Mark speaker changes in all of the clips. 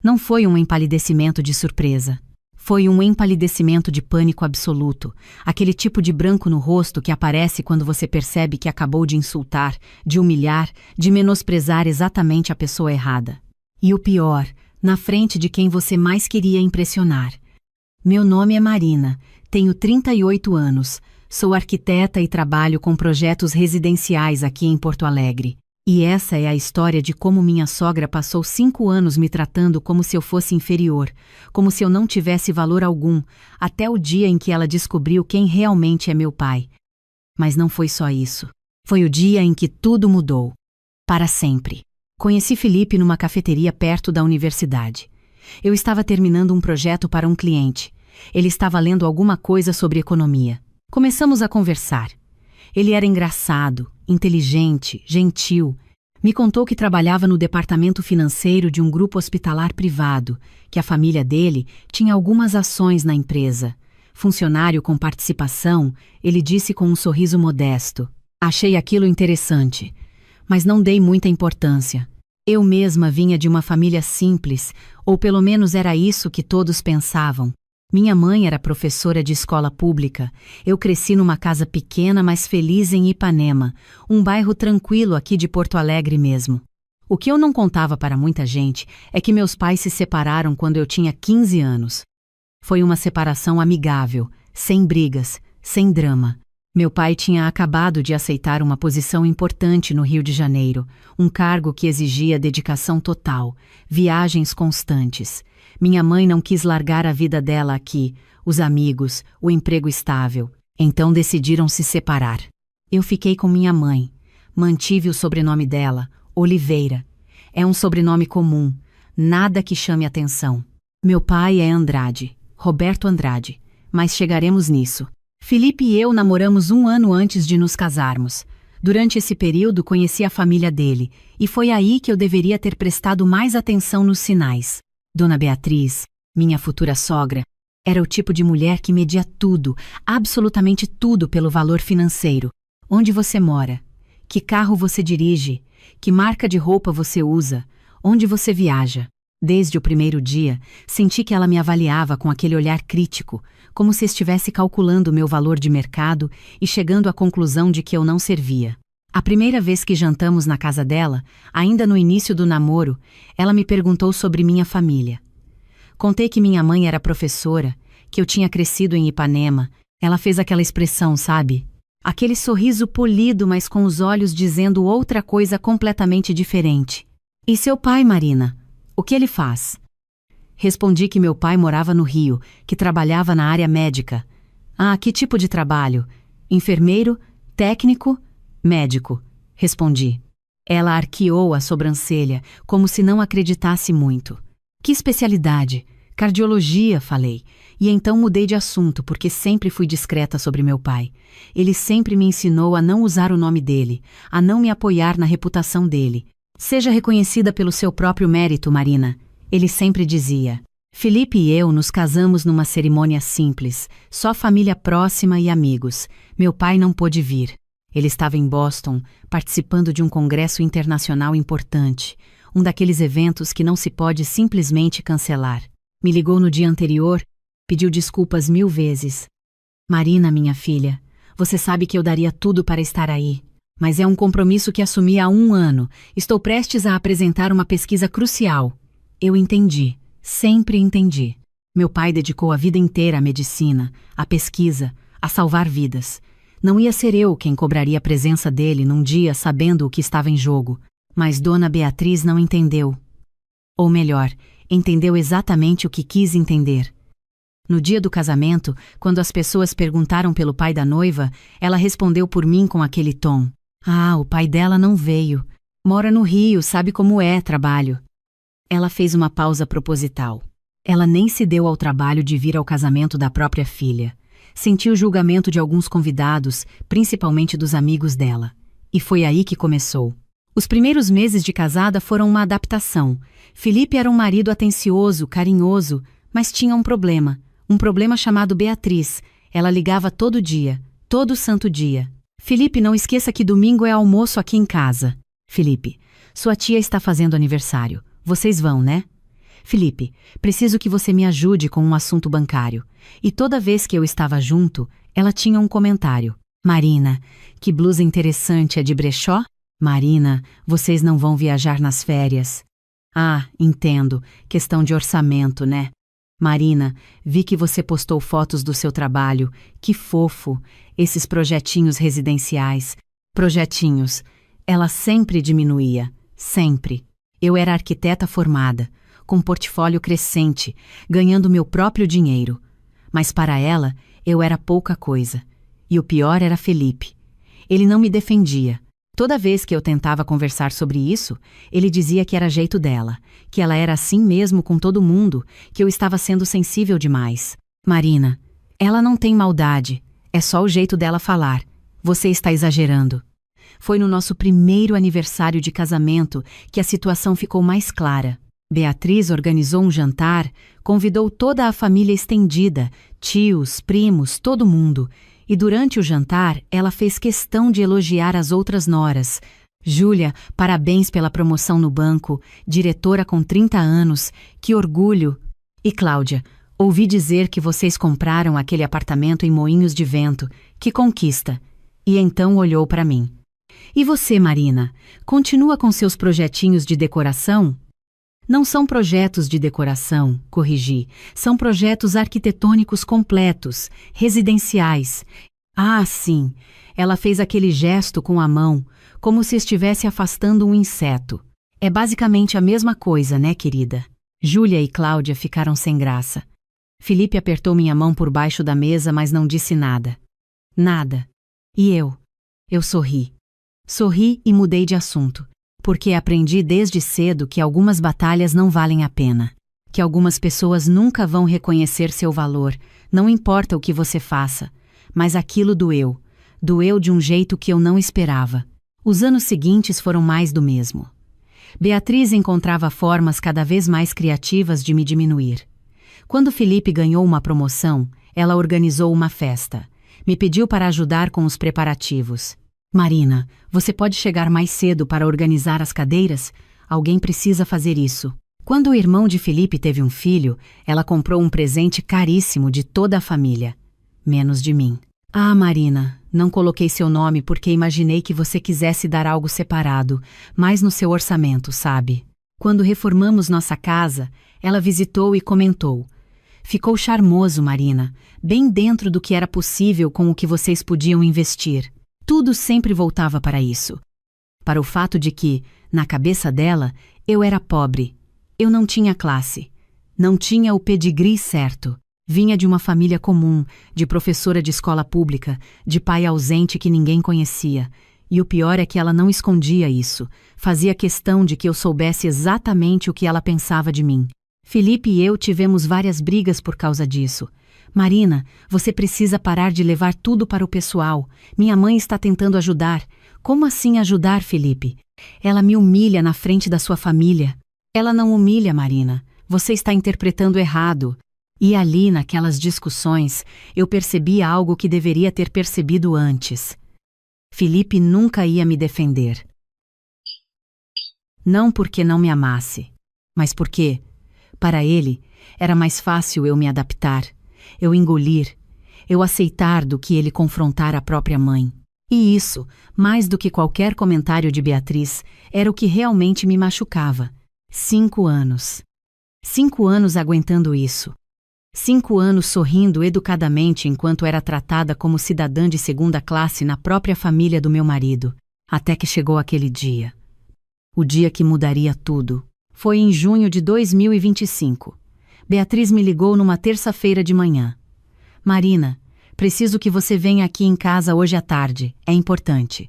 Speaker 1: Não foi um empalidecimento de surpresa. Foi um empalidecimento de pânico absoluto, aquele tipo de branco no rosto que aparece quando você percebe que acabou de insultar, de humilhar, de menosprezar exatamente a pessoa errada. E o pior, na frente de quem você mais queria impressionar. Meu nome é Marina, tenho 38 anos, sou arquiteta e trabalho com projetos residenciais aqui em Porto Alegre. E essa é a história de como minha sogra passou 5 anos me tratando como se eu fosse inferior, como se eu não tivesse valor algum, até o dia em que ela descobriu quem realmente é meu pai. Mas não foi só isso. Foi o dia em que tudo mudou. Para sempre. Conheci Felipe numa cafeteria perto da universidade. Eu estava terminando um projeto para um cliente. Ele estava lendo alguma coisa sobre economia. Começamos a conversar. Ele era engraçado, inteligente, gentil. Me contou que trabalhava no departamento financeiro de um grupo hospitalar privado, que a família dele tinha algumas ações na empresa. Funcionário com participação, ele disse com um sorriso modesto. Achei aquilo interessante, mas não dei muita importância. Eu mesma vinha de uma família simples, ou pelo menos era isso que todos pensavam. Minha mãe era professora de escola pública. Eu cresci numa casa pequena, mas feliz em Ipanema, um bairro tranquilo aqui de Porto Alegre mesmo. O que eu não contava para muita gente é que meus pais se separaram quando eu tinha 15 anos. Foi uma separação amigável, sem brigas, sem drama. Meu pai tinha acabado de aceitar uma posição importante no Rio de Janeiro, um cargo que exigia dedicação total, viagens constantes. Minha mãe não quis largar a vida dela aqui, os amigos, o emprego estável. Então decidiram se separar. Eu fiquei com minha mãe. Mantive o sobrenome dela, Oliveira. É um sobrenome comum, nada que chame atenção. Meu pai é Andrade, Roberto Andrade, mas chegaremos nisso. Felipe e eu namoramos 1 ano antes de nos casarmos. Durante esse período conheci a família dele, e foi aí que eu deveria ter prestado mais atenção nos sinais. Dona Beatriz, minha futura sogra, era o tipo de mulher que media tudo, absolutamente tudo pelo valor financeiro. Onde você mora? Que carro você dirige? Que marca de roupa você usa? Onde você viaja? Desde o primeiro dia, senti que ela me avaliava com aquele olhar crítico, como se estivesse calculando o meu valor de mercado e chegando à conclusão de que eu não servia. A primeira vez que jantamos na casa dela, ainda no início do namoro, ela me perguntou sobre minha família. Contei que minha mãe era professora, que eu tinha crescido em Ipanema. Ela fez aquela expressão, sabe? Aquele sorriso polido, mas com os olhos dizendo outra coisa completamente diferente. E seu pai, Marina? O que ele faz? Respondi que meu pai morava no Rio, que trabalhava na área médica. Ah, que tipo de trabalho? Enfermeiro? Técnico? Médico, respondi. Ela arqueou a sobrancelha, como se não acreditasse muito. Que especialidade? Cardiologia, falei. E então mudei de assunto, porque sempre fui discreta sobre meu pai. Ele sempre me ensinou a não usar o nome dele, a não me apoiar na reputação dele. Seja reconhecida pelo seu próprio mérito, Marina. Ele sempre dizia. Felipe e eu nos casamos numa cerimônia simples, só família próxima e amigos. Meu pai não pôde vir. Ele estava em Boston, participando de um congresso internacional importante, um daqueles eventos que não se pode simplesmente cancelar. Me ligou no dia anterior, pediu desculpas 1000 vezes. Marina, minha filha, você sabe que eu daria tudo para estar aí, mas é um compromisso que assumi há 1 ano. Estou prestes a apresentar uma pesquisa crucial. Eu entendi, sempre entendi. Meu pai dedicou a vida inteira à medicina, à pesquisa, a salvar vidas. Não ia ser eu quem cobraria a presença dele num dia sabendo o que estava em jogo. Mas Dona Beatriz não entendeu. Ou melhor, entendeu exatamente o que quis entender. No dia do casamento, quando as pessoas perguntaram pelo pai da noiva, ela respondeu por mim com aquele tom. Ah, o pai dela não veio. Mora no Rio, sabe como é trabalho. Ela fez uma pausa proposital. Ela nem se deu ao trabalho de vir ao casamento da própria filha. Senti o julgamento de alguns convidados, principalmente dos amigos dela. E foi aí que começou. Os primeiros meses de casada foram uma adaptação. Felipe era um marido atencioso, carinhoso, mas tinha um problema chamado Beatriz. Ela ligava todo dia, todo santo dia. Felipe, não esqueça que domingo é almoço aqui em casa. Felipe, sua tia está fazendo aniversário. Vocês vão, né? Felipe, preciso que você me ajude com um assunto bancário. E toda vez que eu estava junto, ela tinha um comentário. Marina, que blusa interessante, é de brechó? Marina, vocês não vão viajar nas férias. Ah, entendo, questão de orçamento, né? Marina, vi que você postou fotos do seu trabalho. Que fofo, esses projetinhos residenciais. Projetinhos. Ela sempre diminuía, sempre. Eu era arquiteta formada, com portfólio crescente, ganhando meu próprio dinheiro. Mas para ela, eu era pouca coisa. E o pior era Felipe. Ele não me defendia. Toda vez que eu tentava conversar sobre isso, ele dizia que era jeito dela, que ela era assim mesmo com todo mundo, que eu estava sendo sensível demais. Marina, ela não tem maldade, é só o jeito dela falar. Você está exagerando. Foi no nosso primeiro aniversário de casamento que a situação ficou mais clara. Beatriz organizou um jantar, convidou toda a família estendida, tios, primos, todo mundo. E durante o jantar, ela fez questão de elogiar as outras noras. Júlia, parabéns pela promoção no banco, diretora com 30 anos, que orgulho. E Cláudia, ouvi dizer que vocês compraram aquele apartamento em Moinhos de Vento, que conquista. E então olhou para mim. E você, Marina, continua com seus projetinhos de decoração? Não são projetos de decoração, corrigi, são projetos arquitetônicos completos, residenciais. Ah, sim, ela fez aquele gesto com a mão, como se estivesse afastando um inseto. É basicamente a mesma coisa, né, querida? Júlia e Cláudia ficaram sem graça. Felipe apertou minha mão por baixo da mesa, mas não disse nada. Nada. E eu? Eu sorri. Sorri e mudei de assunto. Porque aprendi desde cedo que algumas batalhas não valem a pena, que algumas pessoas nunca vão reconhecer seu valor, não importa o que você faça, mas aquilo doeu de um jeito que eu não esperava. Os anos seguintes foram mais do mesmo. Beatriz encontrava formas cada vez mais criativas de me diminuir. Quando Felipe ganhou uma promoção, ela organizou uma festa. Me pediu para ajudar com os preparativos. Marina, você pode chegar mais cedo para organizar as cadeiras? Alguém precisa fazer isso. Quando o irmão de Felipe teve um filho, ela comprou um presente caríssimo de toda a família. Menos de mim. Ah, Marina, não coloquei seu nome porque imaginei que você quisesse dar algo separado, mais no seu orçamento, sabe? Quando reformamos nossa casa, ela visitou e comentou. Ficou charmoso, Marina, bem dentro do que era possível com o que vocês podiam investir. Tudo sempre voltava para isso. Para o fato de que, na cabeça dela, eu era pobre. Eu não tinha classe. Não tinha o pedigree certo. Vinha de uma família comum, de professora de escola pública, de pai ausente que ninguém conhecia. E o pior é que ela não escondia isso. Fazia questão de que eu soubesse exatamente o que ela pensava de mim. Felipe e eu tivemos várias brigas por causa disso. Marina, você precisa parar de levar tudo para o pessoal. Minha mãe está tentando ajudar. Como assim ajudar, Felipe? Ela me humilha na frente da sua família. Ela não humilha, Marina. Você está interpretando errado. E ali, naquelas discussões, eu percebi algo que deveria ter percebido antes. Felipe nunca ia me defender. Não porque não me amasse, mas porque, para ele, era mais fácil eu me adaptar. Eu engolir, eu aceitar do que ele confrontar a própria mãe. E isso, mais do que qualquer comentário de Beatriz, era o que realmente me machucava. 5 anos. 5 anos aguentando isso. 5 anos sorrindo educadamente enquanto era tratada como cidadã de segunda classe na própria família do meu marido. Até que chegou aquele dia. O dia que mudaria tudo. Foi em junho de 2025. Beatriz me ligou numa terça-feira de manhã. Marina, preciso que você venha aqui em casa hoje à tarde, é importante.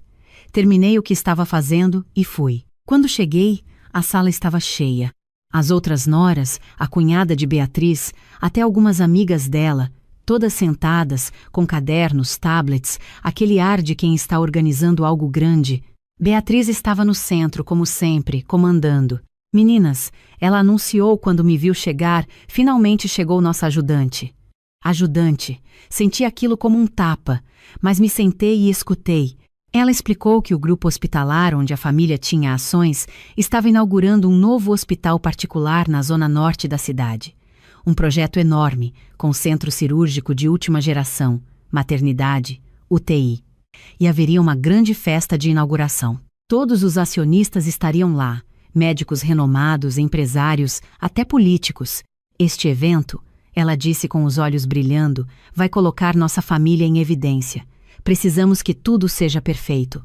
Speaker 1: Terminei o que estava fazendo e fui. Quando cheguei, a sala estava cheia. As outras noras, a cunhada de Beatriz, até algumas amigas dela, todas sentadas, com cadernos, tablets, aquele ar de quem está organizando algo grande. Beatriz estava no centro, como sempre, comandando. Meninas, ela anunciou quando me viu chegar, finalmente chegou nossa ajudante. Ajudante, senti aquilo como um tapa, mas me sentei e escutei. Ela explicou que o grupo hospitalar onde a família tinha ações estava inaugurando um novo hospital particular na zona norte da cidade. Um projeto enorme, com centro cirúrgico de última geração, maternidade, UTI. E haveria uma grande festa de inauguração. Todos os acionistas estariam lá, médicos renomados, empresários, até políticos. Este evento, ela disse com os olhos brilhando, vai colocar nossa família em evidência. Precisamos que tudo seja perfeito.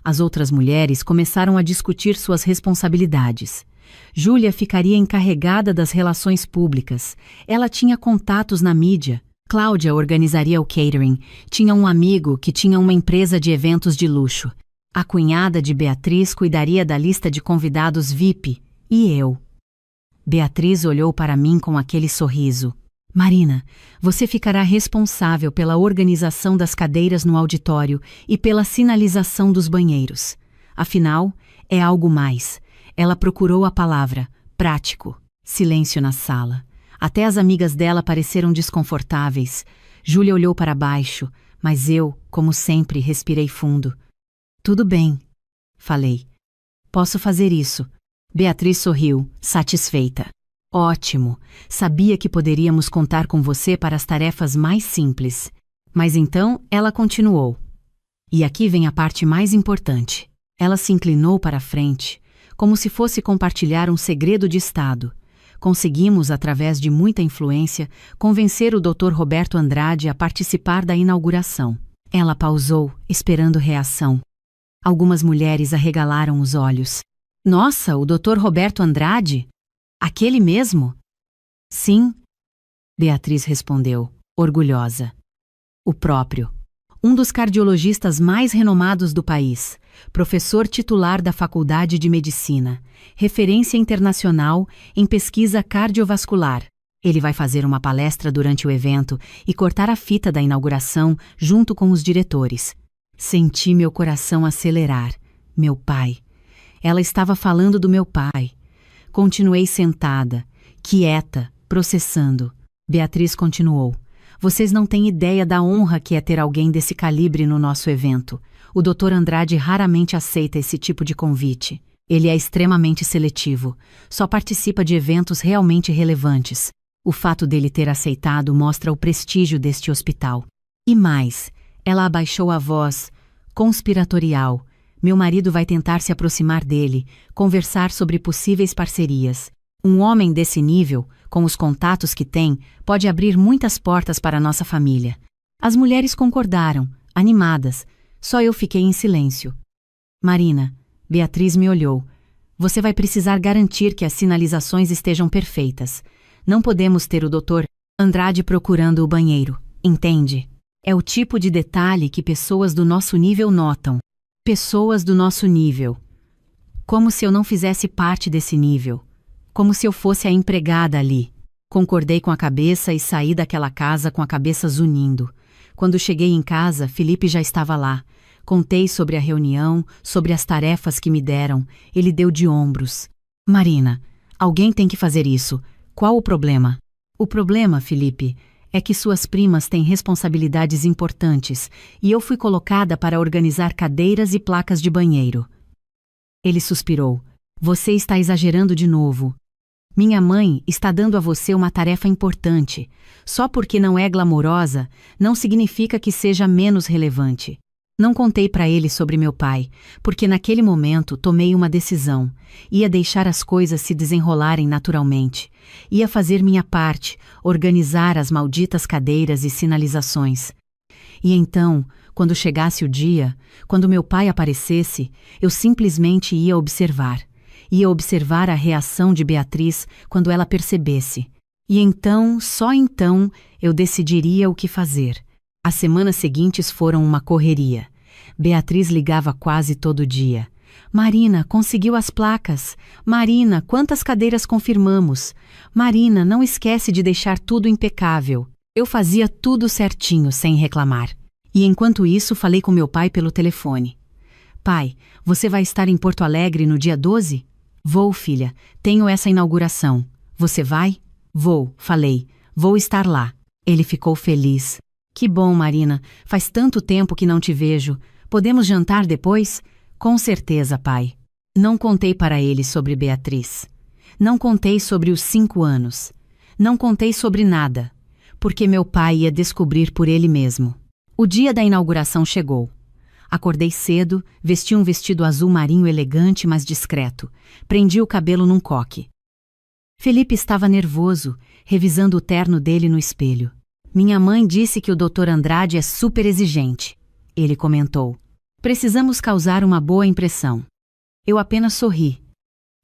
Speaker 1: As outras mulheres começaram a discutir suas responsabilidades. Júlia ficaria encarregada das relações públicas. Ela tinha contatos na mídia. Cláudia organizaria o catering. Tinha um amigo que tinha uma empresa de eventos de luxo. A cunhada de Beatriz cuidaria da lista de convidados VIP. E eu. Beatriz olhou para mim com aquele sorriso. Marina, você ficará responsável pela organização das cadeiras no auditório e pela sinalização dos banheiros. Afinal, é algo mais. Ela procurou a palavra, prático. Silêncio na sala. Até as amigas dela pareceram desconfortáveis. Júlia olhou para baixo, mas eu, como sempre, respirei fundo. Tudo bem, falei. Posso fazer isso. Beatriz sorriu, satisfeita. Ótimo, sabia que poderíamos contar com você para as tarefas mais simples. Mas então ela continuou. E aqui vem a parte mais importante. Ela se inclinou para a frente, como se fosse compartilhar um segredo de Estado. Conseguimos, através de muita influência, convencer o Dr. Roberto Andrade a participar da inauguração. Ela pausou, esperando reação. Algumas mulheres arregalaram os olhos. Nossa, o Dr. Roberto Andrade? Aquele mesmo? Sim, Beatriz respondeu, orgulhosa. O próprio. Um dos cardiologistas mais renomados do país, professor titular da Faculdade de Medicina, referência internacional em pesquisa cardiovascular. Ele vai fazer uma palestra durante o evento e cortar a fita da inauguração junto com os diretores. Senti meu coração acelerar. Meu pai. Ela estava falando do meu pai. Continuei sentada, quieta, processando. Beatriz continuou. Vocês não têm ideia da honra que é ter alguém desse calibre no nosso evento. O Dr. Andrade raramente aceita esse tipo de convite. Ele é extremamente seletivo. Só participa de eventos realmente relevantes. O fato dele ter aceitado mostra o prestígio deste hospital. E mais, ela abaixou a voz, conspiratorial. Meu marido vai tentar se aproximar dele, conversar sobre possíveis parcerias. Um homem desse nível, com os contatos que tem, pode abrir muitas portas para nossa família. As mulheres concordaram, animadas. Só eu fiquei em silêncio. Marina, Beatriz me olhou. Você vai precisar garantir que as sinalizações estejam perfeitas. Não podemos ter o Dr. Andrade procurando o banheiro, entende? É o tipo de detalhe que pessoas do nosso nível notam. Pessoas do nosso nível. Como se eu não fizesse parte desse nível. Como se eu fosse a empregada ali. Concordei com a cabeça e saí daquela casa com a cabeça zunindo. Quando cheguei em casa, Felipe já estava lá. Contei sobre a reunião, sobre as tarefas que me deram. Ele deu de ombros. Marina, alguém tem que fazer isso. Qual o problema? O problema, Felipe, é que suas primas têm responsabilidades importantes e eu fui colocada para organizar cadeiras e placas de banheiro. Ele suspirou. Você está exagerando de novo. Minha mãe está dando a você uma tarefa importante. Só porque não é glamourosa, não significa que seja menos relevante. Não contei para ele sobre meu pai, porque naquele momento tomei uma decisão. Ia deixar as coisas se desenrolarem naturalmente. Ia fazer minha parte, organizar as malditas cadeiras e sinalizações. E então, quando chegasse o dia, quando meu pai aparecesse, eu simplesmente ia observar. Ia observar a reação de Beatriz quando ela percebesse. E então, só então, eu decidiria o que fazer. As semanas seguintes foram uma correria. Beatriz ligava quase todo dia. Marina, conseguiu as placas. Marina, quantas cadeiras confirmamos? Marina, não esquece de deixar tudo impecável. Eu fazia tudo certinho, sem reclamar. E enquanto isso, falei com meu pai pelo telefone. Pai, você vai estar em Porto Alegre no dia 12? Vou, filha. Tenho essa inauguração. Você vai? Vou, falei. Vou estar lá. Ele ficou feliz. Que bom, Marina. Faz tanto tempo que não te vejo. Podemos jantar depois? Com certeza, pai. Não contei para ele sobre Beatriz. Não contei sobre os 5 anos. Não contei sobre nada, porque meu pai ia descobrir por ele mesmo. O dia da inauguração chegou. Acordei cedo, vesti um vestido azul marinho elegante, mas discreto. Prendi o cabelo num coque. Felipe estava nervoso, revisando o terno dele no espelho. Minha mãe disse que o Dr. Andrade é super exigente. Ele comentou. Precisamos causar uma boa impressão. Eu apenas sorri.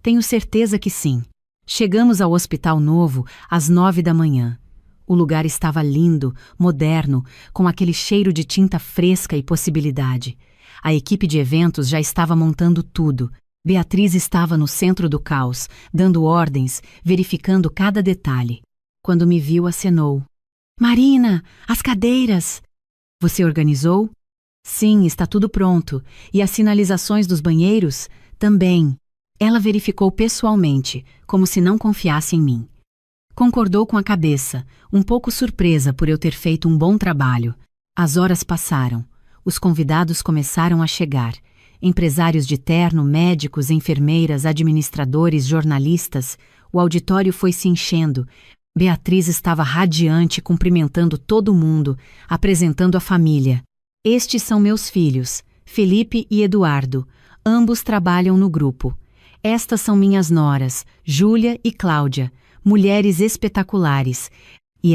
Speaker 1: Tenho certeza que sim. Chegamos ao hospital novo às 9 da manhã. O lugar estava lindo, moderno, com aquele cheiro de tinta fresca e possibilidade. A equipe de eventos já estava montando tudo. Beatriz estava no centro do caos, dando ordens, verificando cada detalhe. Quando me viu, acenou. Marina, as cadeiras! Você organizou? Sim, está tudo pronto. E as sinalizações dos banheiros? Também. Ela verificou pessoalmente, como se não confiasse em mim. Concordou com a cabeça, um pouco surpresa por eu ter feito um bom trabalho. As horas passaram. Os convidados começaram a chegar. Empresários de terno, médicos, enfermeiras, administradores, jornalistas. O auditório foi se enchendo. Beatriz estava radiante, cumprimentando todo mundo, apresentando a família. Estes são meus filhos, Felipe e Eduardo. Ambos trabalham no grupo. Estas são minhas noras, Júlia e Cláudia. Mulheres espetaculares. E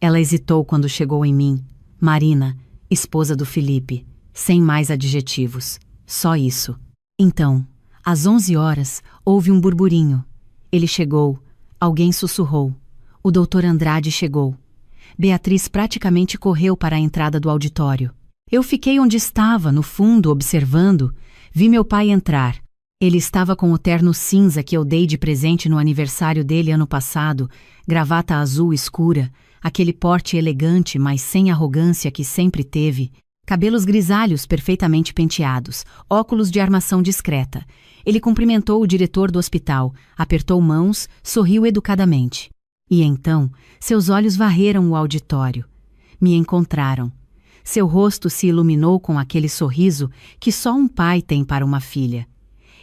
Speaker 1: ela hesitou quando chegou em mim, Marina, esposa do Felipe, sem mais adjetivos. Só isso. Então, às 11 horas, houve um burburinho. Ele chegou. Alguém sussurrou. O Dr. Andrade chegou. Beatriz praticamente correu para a entrada do auditório. Eu fiquei onde estava, no fundo, observando. Vi meu pai entrar. Ele estava com o terno cinza que eu dei de presente no aniversário dele ano passado, gravata azul escura, aquele porte elegante, mas sem arrogância que sempre teve, cabelos grisalhos perfeitamente penteados, óculos de armação discreta. Ele cumprimentou o diretor do hospital, apertou mãos, sorriu educadamente. E então, seus olhos varreram o auditório. Me encontraram. Seu rosto se iluminou com aquele sorriso que só um pai tem para uma filha.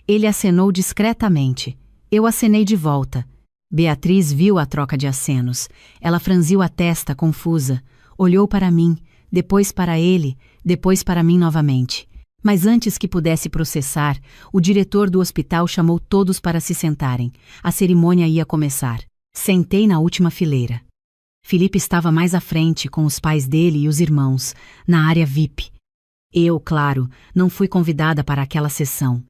Speaker 1: Ele acenou discretamente. Eu acenei de volta. Beatriz viu a troca de acenos. Ela franziu a testa, confusa. Olhou para mim, depois para ele, depois para mim novamente. Mas antes que pudesse processar, o diretor do hospital chamou todos para se sentarem. A cerimônia ia começar. Sentei na última fileira. Felipe estava mais à frente, com os pais dele e os irmãos, na área VIP. Eu, claro, não fui convidada para aquela sessão.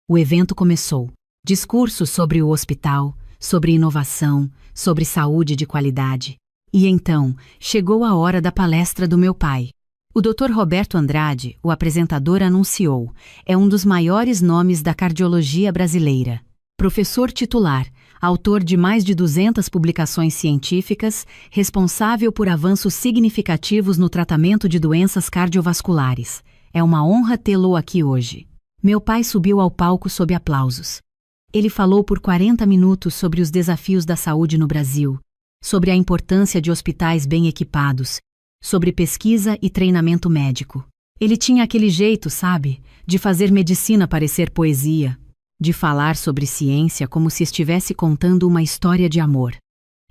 Speaker 1: O evento começou. Discursos sobre o hospital, sobre inovação, sobre saúde de qualidade. E então, chegou a hora da palestra do meu pai. O Dr. Roberto Andrade, o apresentador, anunciou. É um dos maiores nomes da cardiologia brasileira. Professor titular, autor de mais de 200 publicações científicas, responsável por avanços significativos no tratamento de doenças cardiovasculares. É uma honra tê-lo aqui hoje. Meu pai subiu ao palco sob aplausos. Ele falou por 40 minutos sobre os desafios da saúde no Brasil, sobre a importância de hospitais bem equipados, sobre pesquisa e treinamento médico. Ele tinha aquele jeito, sabe, de fazer medicina parecer poesia, de falar sobre ciência como se estivesse contando uma história de amor.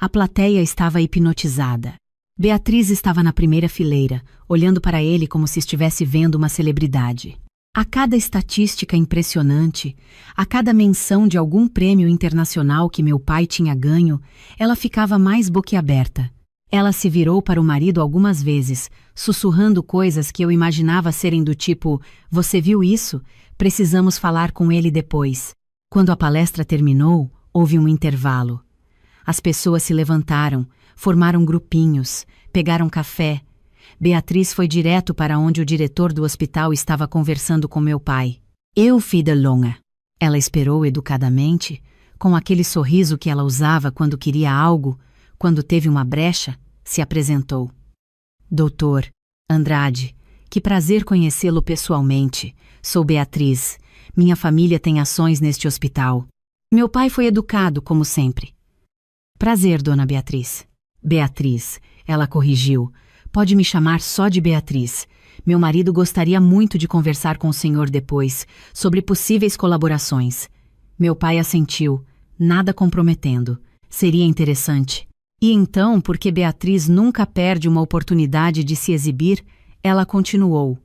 Speaker 1: A plateia estava hipnotizada. Beatriz estava na primeira fileira, olhando para ele como se estivesse vendo uma celebridade. A cada estatística impressionante, a cada menção de algum prêmio internacional que meu pai tinha ganho, ela ficava mais boquiaberta. Ela se virou para o marido algumas vezes, sussurrando coisas que eu imaginava serem do tipo: "Você viu isso? Precisamos falar com ele depois." Quando a palestra terminou, houve um intervalo. As pessoas se levantaram, formaram grupinhos, pegaram café. Beatriz foi direto para onde o diretor do hospital estava conversando com meu pai. "Eu, filha longa." Ela esperou educadamente, com aquele sorriso que ela usava quando queria algo, quando teve uma brecha, se apresentou. "Doutor Andrade, que prazer conhecê-lo pessoalmente. Sou Beatriz. Minha família tem ações neste hospital." Meu pai foi educado, como sempre. "Prazer, dona Beatriz." "Beatriz," ela corrigiu. "Pode me chamar só de Beatriz. Meu marido gostaria muito de conversar com o senhor depois, sobre possíveis colaborações. Meu pai assentiu, nada comprometendo. Seria interessante. E então, porque Beatriz nunca perde uma oportunidade de se exibir, ela continuou.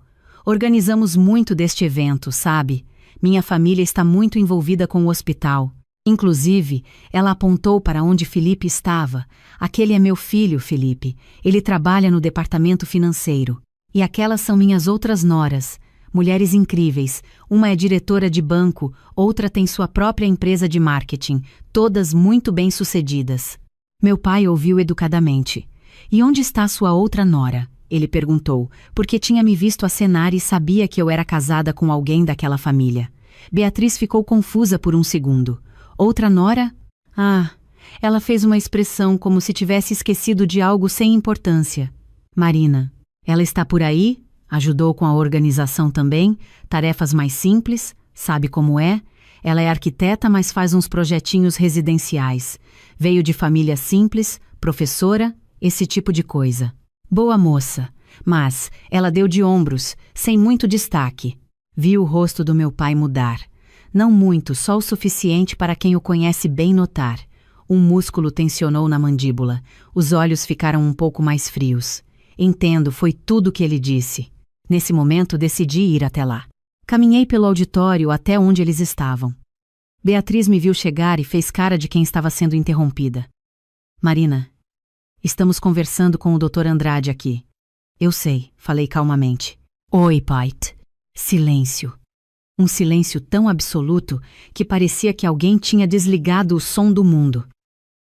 Speaker 1: Organizamos muito deste evento, sabe? Minha família está muito envolvida com o hospital. Inclusive, ela apontou para onde Felipe estava. Aquele é meu filho, Felipe. Ele trabalha no departamento financeiro. E aquelas são minhas outras noras. Mulheres incríveis. Uma é diretora de banco, outra tem sua própria empresa de marketing. Todas muito bem-sucedidas. Meu pai ouviu educadamente. E onde está sua outra nora? Ele perguntou, porque tinha me visto acenar e sabia que eu era casada com alguém daquela família. Beatriz ficou confusa por um segundo. Outra nora? Ah, ela fez uma expressão como se tivesse esquecido de algo sem importância. Marina, ela está por aí? Ajudou com a organização também? Tarefas mais simples? Sabe como é? Ela é arquiteta, mas faz uns projetinhos residenciais. Veio de família simples, professora, esse tipo de coisa. Boa moça, mas ela deu de ombros, sem muito destaque. Vi o rosto do meu pai mudar. Não muito, só o suficiente para quem o conhece bem notar. Um músculo tensionou na mandíbula. Os olhos ficaram um pouco mais frios. Entendo, foi tudo o que ele disse. Nesse momento, decidi ir até lá. Caminhei pelo auditório até onde eles estavam. Beatriz me viu chegar e fez cara de quem estava sendo interrompida. Marina, estamos conversando com o Dr. Andrade aqui. Eu sei, falei calmamente. Oi, Pite. Silêncio. Um silêncio tão absoluto que parecia que alguém tinha desligado o som do mundo.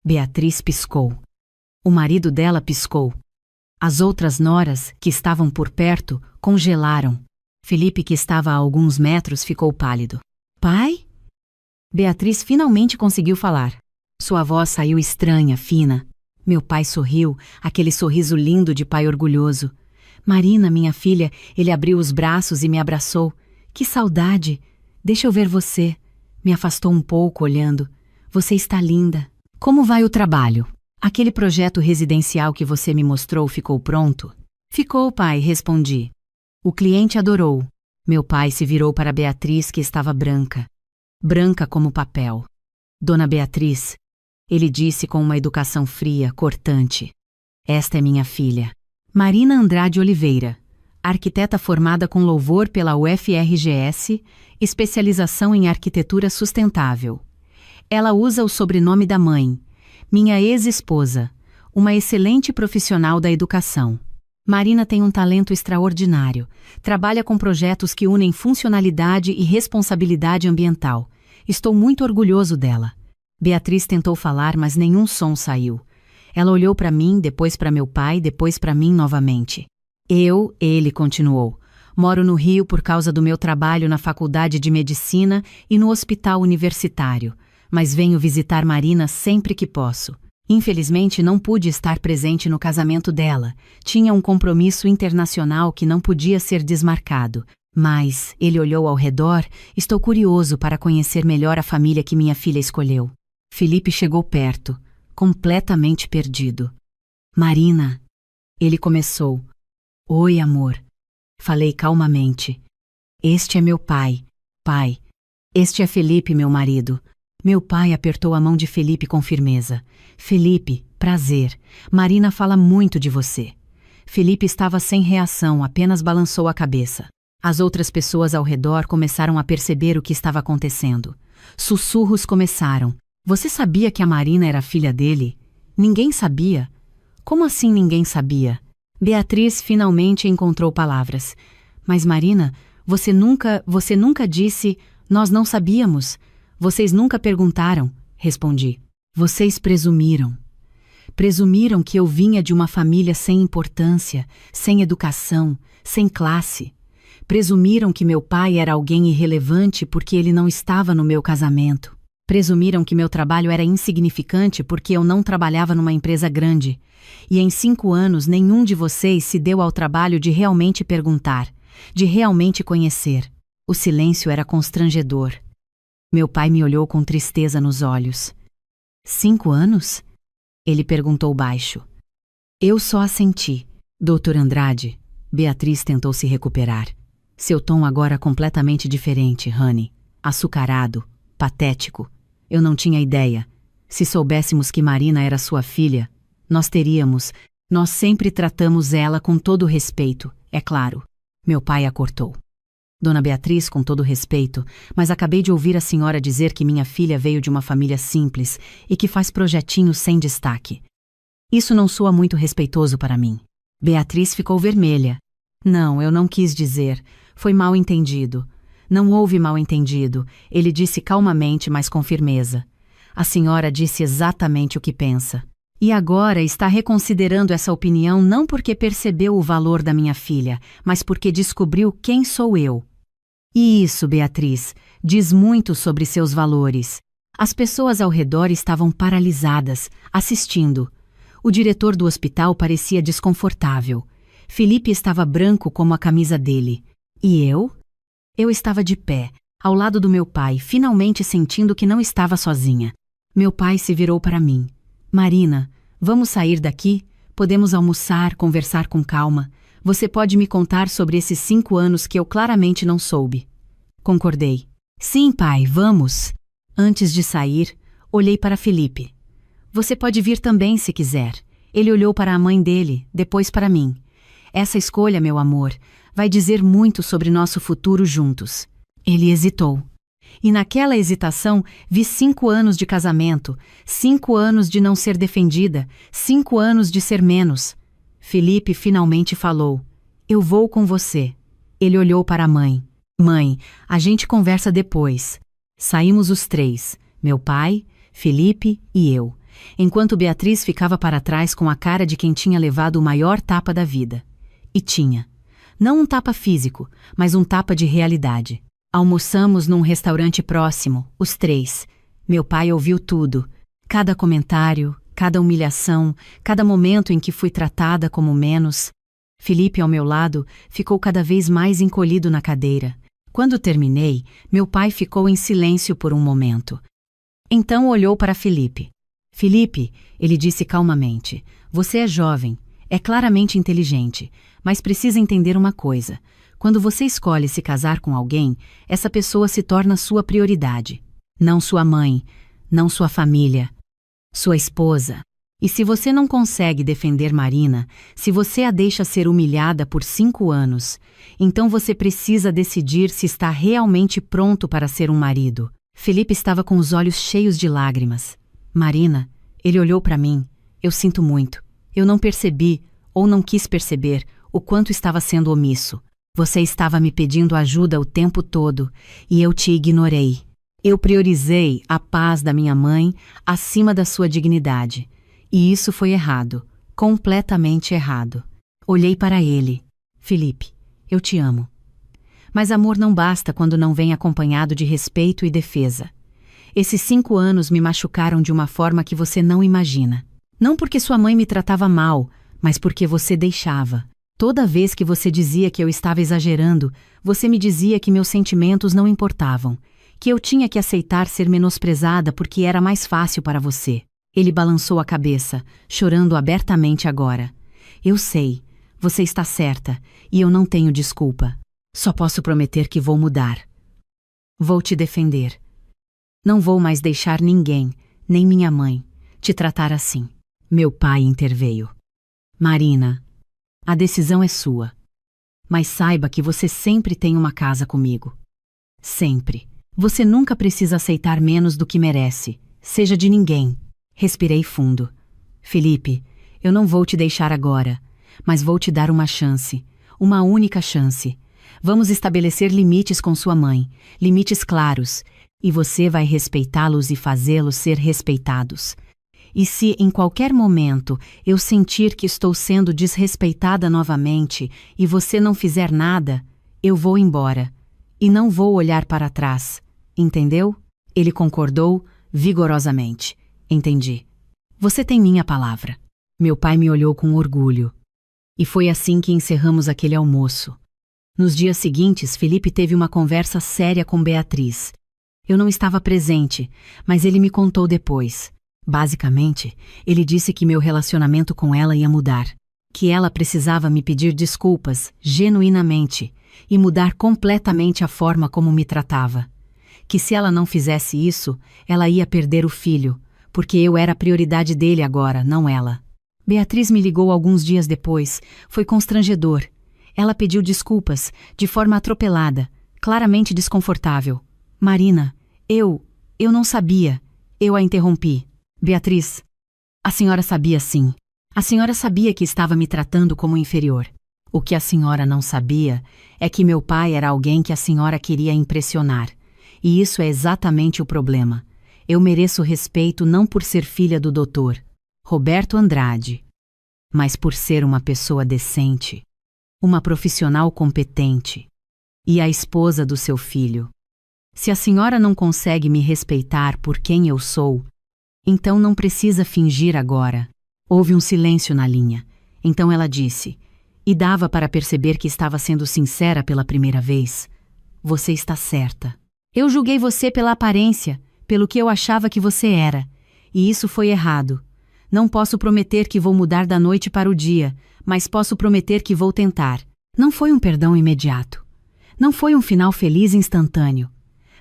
Speaker 1: Beatriz piscou. O marido dela piscou. As outras noras, que estavam por perto, congelaram. Felipe, que estava a alguns metros, ficou pálido. Pai? Beatriz finalmente conseguiu falar. Sua voz saiu estranha, fina. Meu pai sorriu, aquele sorriso lindo de pai orgulhoso. Marina, minha filha, ele abriu os braços e me abraçou. Que saudade! Deixa eu ver você. Me afastou um pouco, olhando. Você está linda. Como vai o trabalho? Aquele projeto residencial que você me mostrou ficou pronto? Ficou, pai, respondi. O cliente adorou. Meu pai se virou para Beatriz, que estava branca. Branca como papel. Dona Beatriz, ele disse com uma educação fria, cortante. Esta é minha filha. Marina Andrade Oliveira. Arquiteta formada com louvor pela UFRGS, especialização em arquitetura sustentável. Ela usa o sobrenome da mãe, minha ex-esposa, uma excelente profissional da educação. Marina tem um talento extraordinário, trabalha com projetos que unem funcionalidade e responsabilidade ambiental. Estou muito orgulhoso dela. Beatriz tentou falar, mas nenhum som saiu. Ela olhou para mim, depois para meu pai, depois para mim novamente. Ele continuou. Moro no Rio por causa do meu trabalho na Faculdade de Medicina e no Hospital Universitário, mas venho visitar Marina sempre que posso. Infelizmente não pude estar presente no casamento dela. Tinha um compromisso internacional que não podia ser desmarcado. Mas, ele olhou ao redor, estou curioso para conhecer melhor a família que minha filha escolheu. Felipe chegou perto, completamente perdido. Marina, ele começou. Oi, amor. Falei calmamente. Este é meu pai. Pai. Este é Felipe, meu marido. Meu pai apertou a mão de Felipe com firmeza. Felipe, prazer. Marina fala muito de você. Felipe estava sem reação, apenas balançou a cabeça. As outras pessoas ao redor começaram a perceber o que estava acontecendo. Sussurros começaram. Você sabia que a Marina era filha dele? Ninguém sabia. Como assim ninguém sabia? Beatriz finalmente encontrou palavras. Mas Marina, você nunca disse, nós não sabíamos. Vocês nunca perguntaram, respondi. Vocês presumiram. Presumiram que eu vinha de uma família sem importância, sem educação, sem classe. Presumiram que meu pai era alguém irrelevante porque ele não estava no meu casamento. Presumiram que meu trabalho era insignificante porque eu não trabalhava numa empresa grande. E em 5 anos nenhum de vocês se deu ao trabalho de realmente perguntar, de realmente conhecer. O silêncio era constrangedor. Meu pai me olhou com tristeza nos olhos. 5 anos? Ele perguntou baixo. Eu só assenti. Doutor Andrade, Beatriz tentou se recuperar. Seu tom agora completamente diferente, Honey. Açucarado, patético. Eu não tinha ideia. Se soubéssemos que Marina era sua filha, nós sempre tratamos ela com todo respeito, é claro. Meu pai a cortou. Dona Beatriz, com todo respeito, mas acabei de ouvir a senhora dizer que minha filha veio de uma família simples e que faz projetinhos sem destaque. Isso não soa muito respeitoso para mim. Beatriz ficou vermelha. Não, eu não quis dizer. Foi mal entendido. Não houve mal entendido, ele disse calmamente, mas com firmeza. A senhora disse exatamente o que pensa. E agora está reconsiderando essa opinião não porque percebeu o valor da minha filha, mas porque descobriu quem sou eu. E isso, Beatriz, diz muito sobre seus valores. As pessoas ao redor estavam paralisadas, assistindo. O diretor do hospital parecia desconfortável. Felipe estava branco como a camisa dele. E eu? Eu estava de pé, ao lado do meu pai, finalmente sentindo que não estava sozinha. Meu pai se virou para mim. Marina, vamos sair daqui? Podemos almoçar, conversar com calma. Você pode me contar sobre esses 5 anos que eu claramente não soube. Concordei. Sim, pai, vamos. Antes de sair, olhei para Felipe. Você pode vir também se quiser. Ele olhou para a mãe dele, depois para mim. Essa escolha, meu amor, vai dizer muito sobre nosso futuro juntos. Ele hesitou. E naquela hesitação vi 5 anos de casamento, 5 anos de não ser defendida, 5 anos de ser menos. Felipe finalmente falou. Eu vou com você. Ele olhou para a mãe. Mãe, a gente conversa depois. Saímos os 3, meu pai, Felipe e eu, enquanto Beatriz ficava para trás com a cara de quem tinha levado o maior tapa da vida. E tinha. Não um tapa físico, mas um tapa de realidade. Almoçamos num restaurante próximo, os 3. Meu pai ouviu tudo. Cada comentário, cada humilhação, cada momento em que fui tratada como menos. Felipe, ao meu lado, ficou cada vez mais encolhido na cadeira. Quando terminei, meu pai ficou em silêncio por um momento. Então olhou para Felipe. Felipe, ele disse calmamente, você é jovem, é claramente inteligente, mas precisa entender uma coisa. Quando você escolhe se casar com alguém, essa pessoa se torna sua prioridade. Não sua mãe, não sua família, sua esposa. E se você não consegue defender Marina, se você a deixa ser humilhada por 5 anos, então você precisa decidir se está realmente pronto para ser um marido. Felipe estava com os olhos cheios de lágrimas. Marina, ele olhou para mim. Eu sinto muito. Eu não percebi, ou não quis perceber, o quanto estava sendo omisso. Você estava me pedindo ajuda o tempo todo, e eu te ignorei. Eu priorizei a paz da minha mãe acima da sua dignidade. E isso foi errado, completamente errado. Olhei para ele. Felipe, eu te amo. Mas amor não basta quando não vem acompanhado de respeito e defesa. Esses 5 anos me machucaram de uma forma que você não imagina. Não porque sua mãe me tratava mal, mas porque você deixava. Toda vez que você dizia que eu estava exagerando, você me dizia que meus sentimentos não importavam, que eu tinha que aceitar ser menosprezada porque era mais fácil para você. Ele balançou a cabeça, chorando abertamente agora. Eu sei, você está certa, e eu não tenho desculpa. Só posso prometer que vou mudar. Vou te defender. Não vou mais deixar ninguém, nem minha mãe, te tratar assim. Meu pai interveio. Marina, a decisão é sua. Mas saiba que você sempre tem uma casa comigo. Sempre. Você nunca precisa aceitar menos do que merece, seja de ninguém. Respirei fundo. Felipe, eu não vou te deixar agora, mas vou te dar uma chance, uma única chance. Vamos estabelecer limites com sua mãe, limites claros, e você vai respeitá-los e fazê-los ser respeitados. E se em qualquer momento eu sentir que estou sendo desrespeitada novamente e você não fizer nada, eu vou embora. E não vou olhar para trás. Entendeu? Ele concordou vigorosamente. Entendi. Você tem minha palavra. Meu pai me olhou com orgulho. E foi assim que encerramos aquele almoço. Nos dias seguintes, Felipe teve uma conversa séria com Beatriz. Eu não estava presente, mas ele me contou depois. Basicamente, ele disse que meu relacionamento com ela ia mudar. que ela precisava me pedir desculpas, genuinamente, e mudar completamente a forma como me tratava. Que se ela não fizesse isso, ela ia perder o filho, porque eu era a prioridade dele agora, não ela. Beatriz me ligou alguns dias depois. Foi constrangedor. Ela pediu desculpas, de forma atropelada, claramente desconfortável. Marina, eu não sabia. Eu a interrompi. Beatriz, a senhora sabia sim. A senhora sabia que estava me tratando como inferior. O que a senhora não sabia é que meu pai era alguém que a senhora queria impressionar. E isso é exatamente o problema. Eu mereço respeito não por ser filha do doutor Roberto Andrade, mas por ser uma pessoa decente, uma profissional competente e a esposa do seu filho. Se a senhora não consegue me respeitar por quem eu sou, então não precisa fingir agora. Houve um silêncio na linha. Então ela disse, e dava para perceber que estava sendo sincera pela primeira vez: você está certa. Eu julguei você pela aparência, pelo que eu achava que você era. E isso foi errado. Não posso prometer que vou mudar da noite para o dia, mas posso prometer que vou tentar. Não foi um perdão imediato. Não foi um final feliz instantâneo.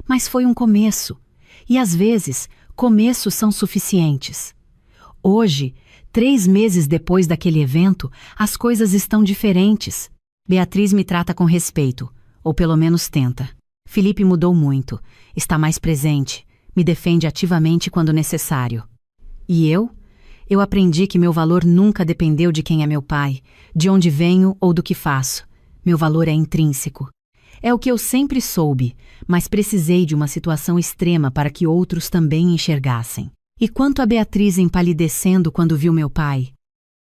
Speaker 1: Mas foi um começo. E às vezes, começos são suficientes. Hoje, 3 meses depois daquele evento, as coisas estão diferentes. Beatriz me trata com respeito, ou pelo menos tenta. Felipe mudou muito, está mais presente, me defende ativamente quando necessário. E eu? Eu aprendi que meu valor nunca dependeu de quem é meu pai, de onde venho ou do que faço. Meu valor é intrínseco. É o que eu sempre soube, mas precisei de uma situação extrema para que outros também enxergassem. E quanto a Beatriz empalidecendo quando viu meu pai?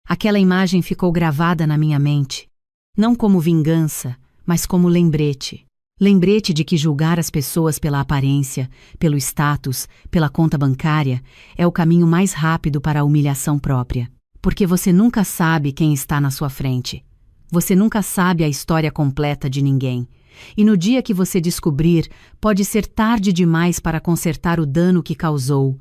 Speaker 1: Aquela imagem ficou gravada na minha mente, não como vingança, mas como lembrete. Lembrete de que julgar as pessoas pela aparência, pelo status, pela conta bancária, é o caminho mais rápido para a humilhação própria. Porque você nunca sabe quem está na sua frente. Você nunca sabe a história completa de ninguém. E no dia que você descobrir, pode ser tarde demais para consertar o dano que causou,